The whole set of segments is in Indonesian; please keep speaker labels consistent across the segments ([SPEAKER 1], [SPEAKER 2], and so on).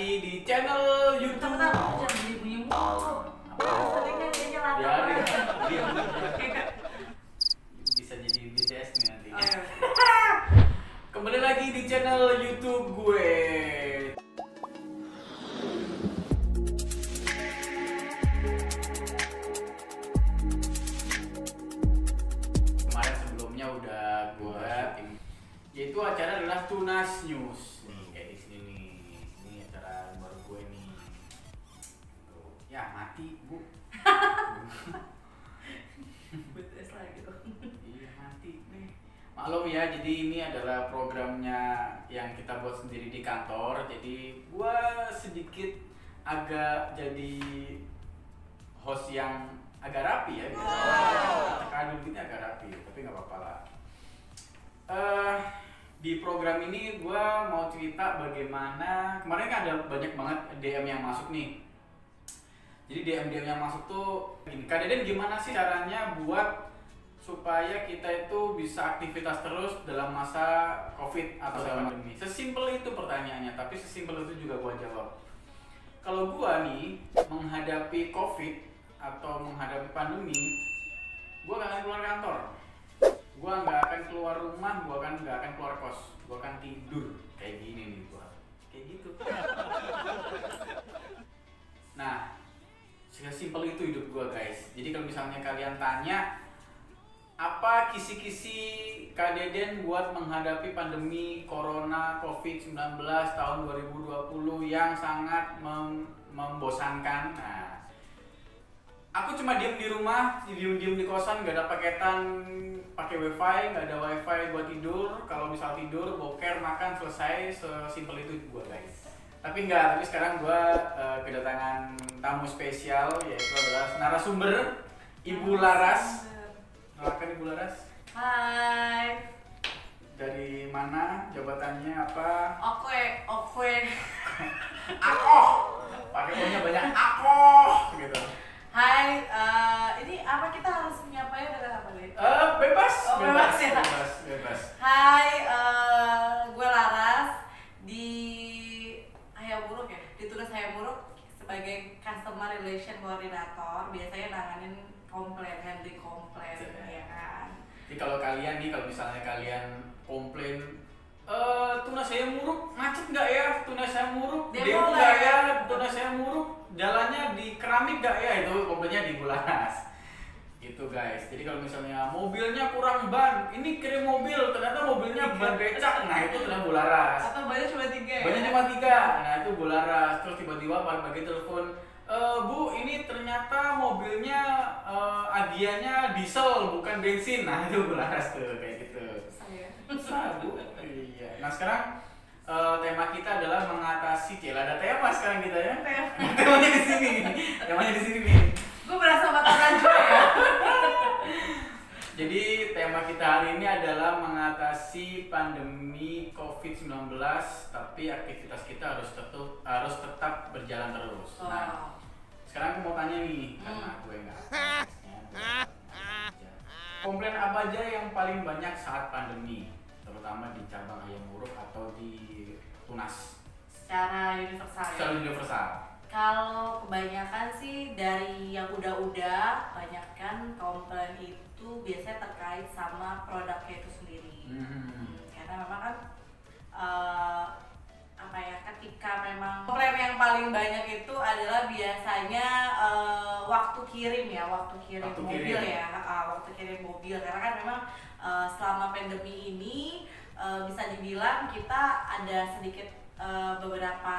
[SPEAKER 1] lagi di channel YouTube.
[SPEAKER 2] Jangan bunyi-bunyi mulu. Seringnya dia nyala.
[SPEAKER 1] Bisa jadi BTS nih nanti.
[SPEAKER 2] Oh, iya.
[SPEAKER 1] Kembali lagi di channel YouTube gue. Kemarin sebelumnya udah gue yaitu acara adalah Tunas News. Nih kayak di sini nih. Ini acara baru gue nih. Tuh. Ya mati bu.
[SPEAKER 2] BTS lagi tuh.
[SPEAKER 1] Iya mati nih. Maklum ya, jadi ini adalah programnya yang kita buat sendiri di kantor. Jadi gua sedikit agak jadi host yang agak rapi ya. Kadang gini agak rapi, tapi nggak apa-apa lah. Di program ini gua mau cerita bagaimana kemarin kan ada banyak banget DM yang masuk nih. Jadi DM yang masuk tuh gini, Kak Deden gimana sih caranya buat supaya kita itu bisa aktivitas terus dalam masa COVID atau pandemi? Sesimpel itu pertanyaannya, tapi sesimpel itu juga gua jawab. Kalau gua nih menghadapi COVID atau menghadapi pandemi, gua gak akan keluar kantor, gua nggak akan keluar rumah, gua nggak akan keluar kos, gua akan tidur kayak gini nih gua, kayak gitu. Nah, sesimpel itu hidup gua guys. Jadi kalau misalnya kalian tanya apa kisi-kisi Kak Deden buat menghadapi pandemi Corona COVID-19 tahun 2020 yang sangat membosankan. Nah, aku cuma diem di rumah, diem di kosan, gak ada paketan, pakai wifi, gak ada wifi buat tidur. Kalau misal tidur, boker, makan, selesai, sesimpel itu gua guys. Tapi sekarang gua kedatangan tamu spesial, yaitu adalah narasumber Ibu Laras. Silakan Ibu Laras.
[SPEAKER 2] Hai.
[SPEAKER 1] Dari mana? Jabatannya apa?
[SPEAKER 2] Oke.
[SPEAKER 1] Akoh. Pakai punya banyak akoh gitu.
[SPEAKER 2] Hai, ini apa kita harus menyapanya dengan apa nih?
[SPEAKER 1] Bebas.
[SPEAKER 2] Oh, bebas ya?
[SPEAKER 1] Bebas.
[SPEAKER 2] Hai, gue Laras di Hayamuruk ya, ditulis Hayamuruk sebagai Customer Relation Coordinator. Biasanya nanganin komplain, handling komplain, ya kan?
[SPEAKER 1] Jadi kalau kalian nih, kalau misalnya kalian komplain, tunas saya muruk, macet nggak ya? Tunas saya muruk, demo nggak ya? Tunas saya muruk, jalannya di keramik nggak ya? Itu komplainnya di Bulanas. Gitu guys. Jadi kalau misalnya mobilnya kurang ban, ini kirim mobil, ternyata mobilnya ban becak, nah itu kena Bularas.
[SPEAKER 2] Atau banyak cuma 3 ya?
[SPEAKER 1] Banyak cuma 3, nah itu Bularas. Terus tiba-tiba pagi telepon, Bu, ini ternyata mobilnya adianya diesel bukan bensin. Nah itu Bularas tuh kayak gitu. Susah Bu. Iya. Nah sekarang tema kita adalah mengatasi. Ada tema sekarang kita ya. Temanya di sini. Temanya di sini nih.
[SPEAKER 2] Gue berasa mata ranjau ya.
[SPEAKER 1] Jadi tema kita hari ini adalah mengatasi pandemi COVID-19, tapi aktivitas kita harus tetap berjalan terus. Nah, sekarang aku mau tanya nih, karena gue nggak komplain apa aja yang paling banyak saat pandemi, terutama di cabang Hayamuruk atau di Tunas?
[SPEAKER 2] Secara universal ya?
[SPEAKER 1] Secara universal.
[SPEAKER 2] Kalau kebanyakan sih dari yang udah banyakkan komplain itu biasanya terkait sama produknya itu sendiri. Karena memang kan ketika memang komplain yang paling banyak itu adalah biasanya waktu kirim mobil ya, waktu kirim mobil. Karena kan memang selama pandemi ini bisa dibilang kita ada sedikit beberapa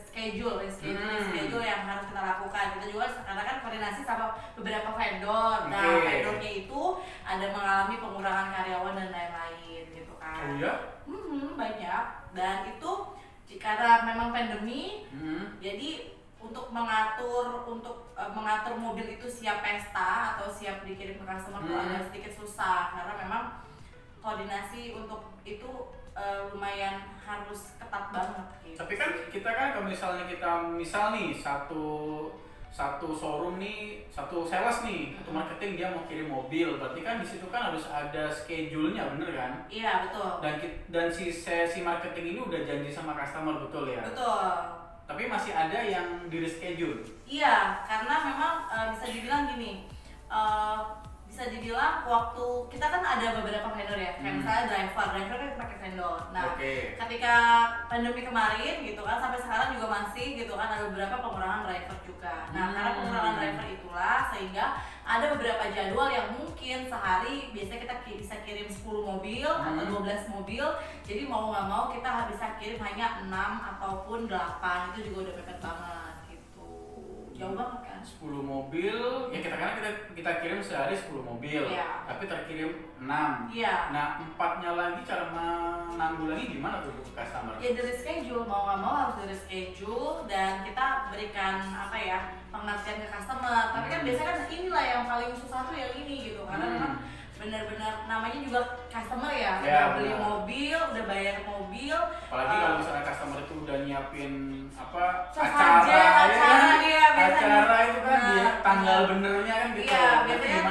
[SPEAKER 2] schedule yang harus kita lakukan. Kita juga karena kan koordinasi sama beberapa vendor. Nah, vendornya itu ada mengalami pengurangan karyawan dan lain-lain gitu kan.
[SPEAKER 1] Oh iya?
[SPEAKER 2] Banyak. Dan itu karena memang pandemi, jadi untuk mengatur mobil itu siap pesta atau siap dikirim ke customer itu agak sedikit susah karena memang koordinasi untuk itu lumayan harus ketat banget gitu.
[SPEAKER 1] Tapi kan kita kan kalau misalnya kita misal nih satu showroom nih, satu sales nih, satu marketing dia mau kirim mobil, berarti kan di situ kan harus ada schedule-nya, bener kan?
[SPEAKER 2] Iya, betul.
[SPEAKER 1] Dan si sesi marketing ini udah janji sama customer, betul ya?
[SPEAKER 2] Betul.
[SPEAKER 1] Tapi masih ada yang di reschedule.
[SPEAKER 2] Iya, karena memang bisa dibilang gini, bisa dibilang waktu kita kan ada beberapa vendor ya, kayak misalnya driver kan pakai vendor. Nah, ketika pandemi kemarin gitu kan, sampai sekarang juga masih gitu kan ada beberapa pengurangan driver juga. Nah, karena pengurangan driver itulah sehingga ada beberapa jadwal yang mungkin sehari biasanya kita bisa kirim 10 mobil atau 12 mobil. Jadi mau nggak mau kita bisa kirim hanya 6 ataupun 8, itu juga udah mepet banget gitu. Jauh banget kan?
[SPEAKER 1] 10 mobil, ya kita kirim sehari 10 mobil, tapi terkirim 6. Nah, 4-nya lagi cara menanggulangi gimana tuh ke customer?
[SPEAKER 2] Ya dari schedule, mau nggak mau harus dari schedule dan kita berikan apa ya, pengertian ke customer. Tapi kan biasanya kan inilah yang paling susah tuh yang ini gitu, karena memang benar-benar namanya juga customer ya, udah beli mobil, udah bayar mobil.
[SPEAKER 1] Apalagi kalau misalnya customer itu udah nyiapin apa acara itu kan dia tanggal benernya kan gitu.
[SPEAKER 2] Iya, biasanya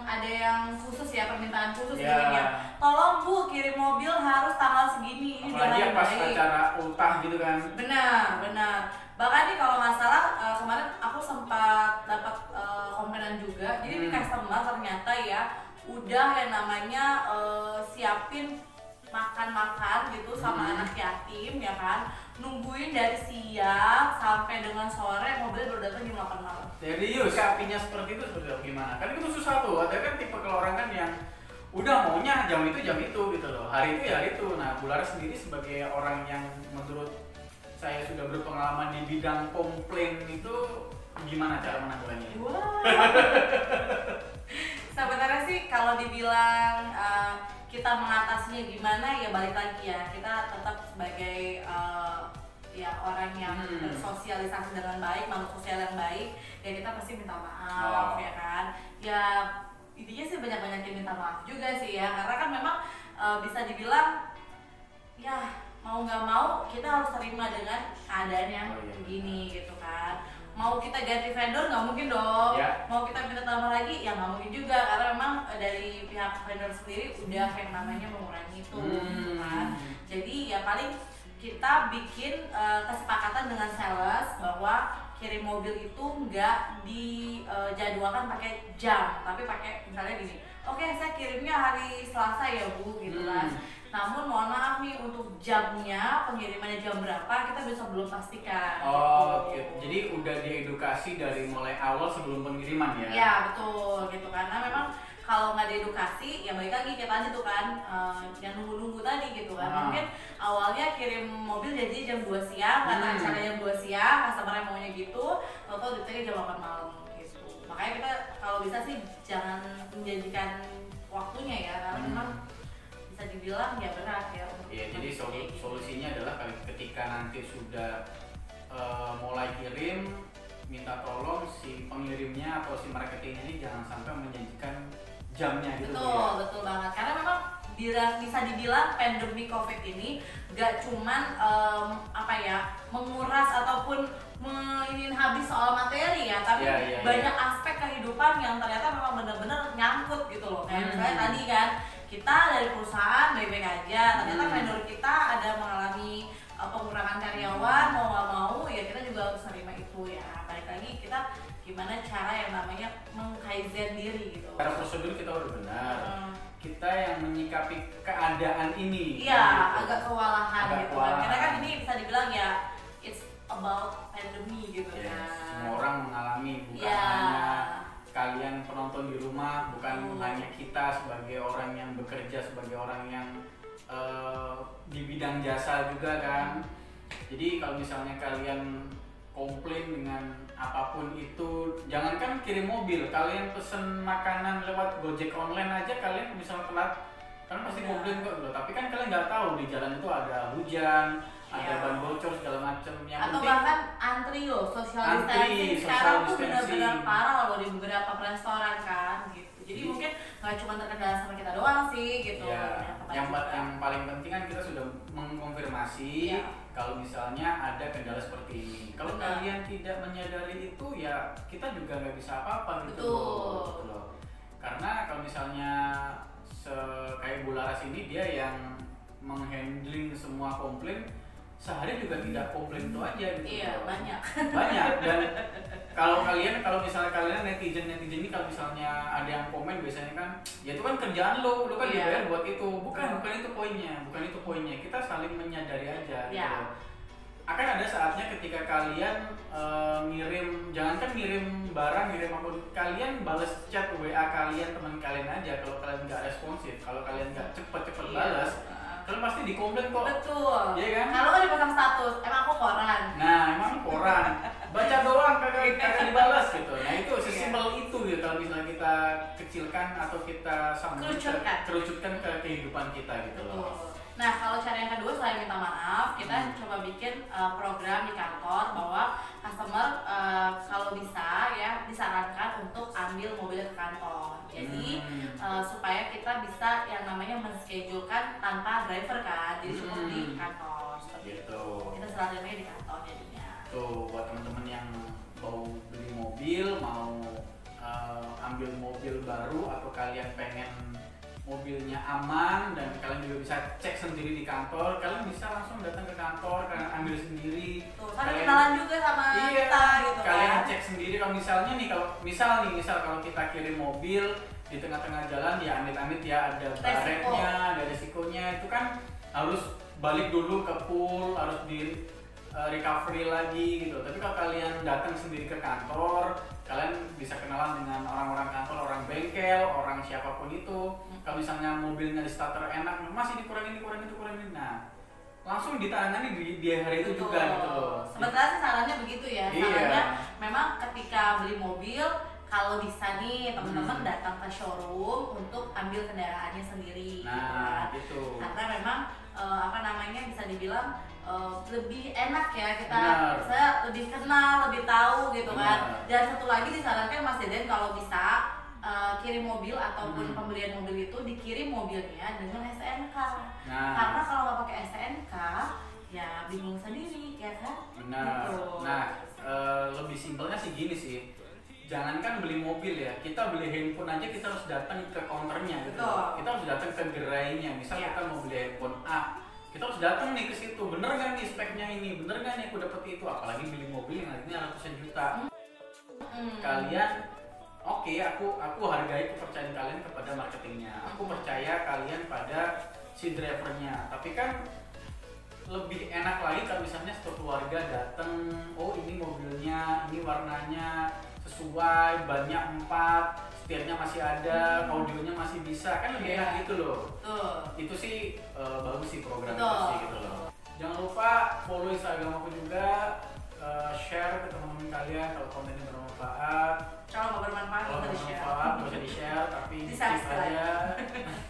[SPEAKER 2] ada yang khusus ya, permintaan khusus ya. Tolong Bu kirim mobil harus tanggal segini. Ini
[SPEAKER 1] apalagi pas acara ultah gitu kan.
[SPEAKER 2] Benar. Bahkan nih kalau nggak salah kemarin aku sempat dapat komenan juga. Jadi di customer ternyata ya udah yang namanya siapin makan gitu sama anak yatim ya kan, nungguin dari siang sampai dengan sore, mobil baru datang jam 8 malam.
[SPEAKER 1] Serius, siapinnya seperti itu seperti gimana? Kan itu susah tuh, ada kan tipe orang kan yang udah maunya jam itu gitu loh, hari itu ya hari itu. Nah, Bularas sendiri sebagai orang yang menurut saya sudah berpengalaman di bidang komplain itu gimana cara menanggulanginya?
[SPEAKER 2] Sebenarnya sih kalau dibilang kita mengatasinya gimana, ya balik lagi ya, kita tetap sebagai ya orang yang bersosialisasi dengan baik, makhluk sosial yang baik, ya kita pasti minta maaf ya kan. Ya intinya sih banyak-banyakin minta maaf juga sih ya, karena kan memang bisa dibilang ya mau nggak mau kita harus terima dengan keadaan yang begini gitu kan. Mau kita ganti vendor nggak mungkin dong, mau kita minta tambah lagi ya nggak mungkin juga, karena memang dari pihak vendor sendiri udah yang namanya mengurangi itu kan. Jadi ya paling kita bikin kesepakatan dengan sales bahwa kirim mobil itu nggak dijadwalkan pakai jam, tapi pakai misalnya gini, oke, saya kirimnya hari Selasa ya Bu gitu kan. Namun mohon maaf nih untuk jamnya, pengirimannya jam berapa kita bisa belum pastikan.
[SPEAKER 1] Gitu. Jadi udah diedukasi dari mulai awal sebelum pengiriman ya?
[SPEAKER 2] Ya betul gitu, karena memang kalau nggak diedukasi ya balik lagi kayak tadi tuh kan, yang nunggu-nunggu tadi gitu kan. Mungkin awalnya kirim mobil jadi jam 2 siang, karena acara jam 2 siang, customer maunya gitu, total detailnya jam 8 malam gitu. Makanya kita kalau bisa sih jangan menjanjikan waktunya ya, karena memang bisa dibilang ya berat ya.
[SPEAKER 1] Jadi solusinya adalah ketika nanti sudah mulai kirim, minta tolong si pengirimnya atau si marketingnya ini jangan sampai menjanjikan jamnya gitu.
[SPEAKER 2] Betul banget, karena memang bisa dibilang pandemi COVID ini gak cuman menguras ataupun ingin habis soal materi ya, tapi banyak aspek kehidupan yang ternyata memang benar-benar nyangkut gitu loh. Kayak misalnya tadi kan kita dari perusahaan baik-baik aja, ternyata vendor kita ada mengalami pengurangan karyawan, mau nggak mau ya kita juga harus terima itu ya. Balik lagi kita gimana cara yang namanya mengkaizen diri gitu.
[SPEAKER 1] Cara prosedur kita udah benar. Kita yang menyikapi keadaan ini.
[SPEAKER 2] Iya, agak kewalahan gitu kan. Karena kan ini bisa dibilang ya it's about pandemi gitu kan.
[SPEAKER 1] Semua orang mengalami, bukan hanya kalian penonton di rumah, bukan hanya kita sebagai orang yang bekerja, sebagai orang yang di bidang jasa juga kan. Jadi kalau misalnya kalian komplain dengan apapun itu, jangankan kirim mobil, kalian pesen makanan lewat Gojek online aja kalian misalnya telat, kan pasti komplain kok loh. Tapi kan kalian nggak tahu di jalan itu ada hujan, ada ban bocor segala macam. Yang
[SPEAKER 2] atau
[SPEAKER 1] penting
[SPEAKER 2] bahkan antri loh, social distancing sekarang tuh benar-benar parah loh di beberapa restoran kan gitu. Jadi mungkin nggak cuma terkendala sama kita doang sih gitu.
[SPEAKER 1] Ya, yang paling penting kan kita sudah mengkonfirmasi kalau misalnya ada kendala seperti ini. Kalau kalian tidak menyadari itu ya kita juga nggak bisa apa-apa gitu loh. Karena kalau misalnya kayak Bu Laras ini dia yang menghandling semua komplain, sehari juga tidak komplain itu aja gitu.
[SPEAKER 2] Iya, banyak.
[SPEAKER 1] Dan kalau misalnya kalian netizen ini kalau misalnya ada yang komen biasanya kan, ya itu kan kerjaan lo kan dibayar buat itu. Bukan itu poinnya. Kita saling menyadari aja gitu. Akan ada saatnya ketika kalian jangankan ngirim barang, ngirim apa, kalian balas chat WA kalian, teman kalian aja. Kalau kalian nggak responsif, kalau kalian nggak cepet balas, kalian pasti dikomplain kok.
[SPEAKER 2] Betul.
[SPEAKER 1] Iya kan?
[SPEAKER 2] Kalau nggak dipasang status, emang aku koran.
[SPEAKER 1] Nah, emang koran. Baca doang kagak dibalas gitu. Nah, itu sesimpel itu gitu. Kalau misalnya kita kecilkan atau kita kerucutkan ke kehidupan kita gitu loh.
[SPEAKER 2] Nah, kalau cara yang kedua selain minta maaf, kita coba bikin program di kantor bahwa customer kalau bisa ya disarankan untuk ambil mobil ke kantor. Jadi supaya kita bisa yang namanya menschedulekan tanpa driver kan, jadi cukup di kantor seperti itu. Kita selalunya di kantor jadinya.
[SPEAKER 1] Tuh buat teman-teman yang mau beli mobil, mau ambil mobil baru atau kalian pengen mobilnya aman dan kalian juga bisa cek sendiri di kantor, kalian bisa langsung datang ke kantor, kalian ambil sendiri.
[SPEAKER 2] Kalian kenalan juga sama kita gitu kan.
[SPEAKER 1] Kalian cek sendiri kalau misalnya nih, kalau kita kirim mobil di tengah-tengah jalan ya amit-amit ya ada baretnya, ada resikonya, itu kan harus balik dulu ke pool, harus di recovery lagi gitu. Tapi kalau kalian datang sendiri ke kantor, kalian bisa kenalan dengan orang-orang kantor, orang bengkel, orang siapapun itu. Kalau misalnya mobilnya di starter enak, Mas ini kurangin. Nah, langsung ditangani di hari itu juga gitu loh.
[SPEAKER 2] Sebenarnya sih sarannya begitu ya. Sarannya memang ketika beli mobil, kalau bisa nih teman-teman datang ke showroom untuk ambil kendaraannya sendiri.
[SPEAKER 1] Nah, gitu.
[SPEAKER 2] Karena memang bisa dibilang lebih enak ya, kita lebih kenal, lebih tahu gitu kan. Dan satu lagi disarankan Mas Deden kalau bisa kirim mobil ataupun pembelian mobil itu dikirim mobilnya dengan STNK. Karena kalau nggak pakai STNK ya bingung sendiri ya kan.
[SPEAKER 1] Benar. Gitu. Nah, lebih simpelnya sih gini sih. Jangankan beli mobil ya, kita beli handphone aja kita harus datang ke counternya gitu. Kita harus datang ke gerainya. Misal kita mau beli handphone A, kita harus datang nih ke situ. Bener nggak nih speknya ini? Bener nggak nih aku dapet itu? Apalagi beli mobil yang harganya ratusan juta. Kalian aku hargai kepercayaan kalian kepada marketingnya. Aku percaya kalian pada si drivernya. Tapi kan lebih enak lagi kalau misalnya satu keluarga datang, oh ini mobilnya, ini warnanya sesuai, banyak 4, setirnya masih ada, audionya masih bisa, kan lebih enak gitu loh. Itu sih bagus sih program itu sih gitu loh. Jangan lupa follow Instagram aku juga, share ke teman-teman kalian kalau kontennya bermanfaat.
[SPEAKER 2] Kalau nggak bermanfaat
[SPEAKER 1] nggak usah di-share, tapi di-skip aja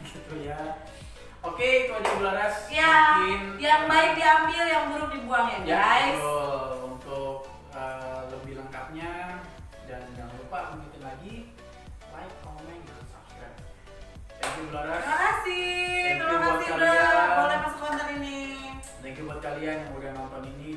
[SPEAKER 1] gitu ya. Oke, itu aja Bu Laras.
[SPEAKER 2] Ya, yang baik diambil, yang buruk dibuang ya guys.
[SPEAKER 1] Untuk lebih lengkapnya dan jangan lupa begitu lagi like, comment, dan subscribe. Thank you Bu Laras.
[SPEAKER 2] Terima kasih bro, boleh masuk konten ini.
[SPEAKER 1] Thank you buat kalian yang udah nonton ini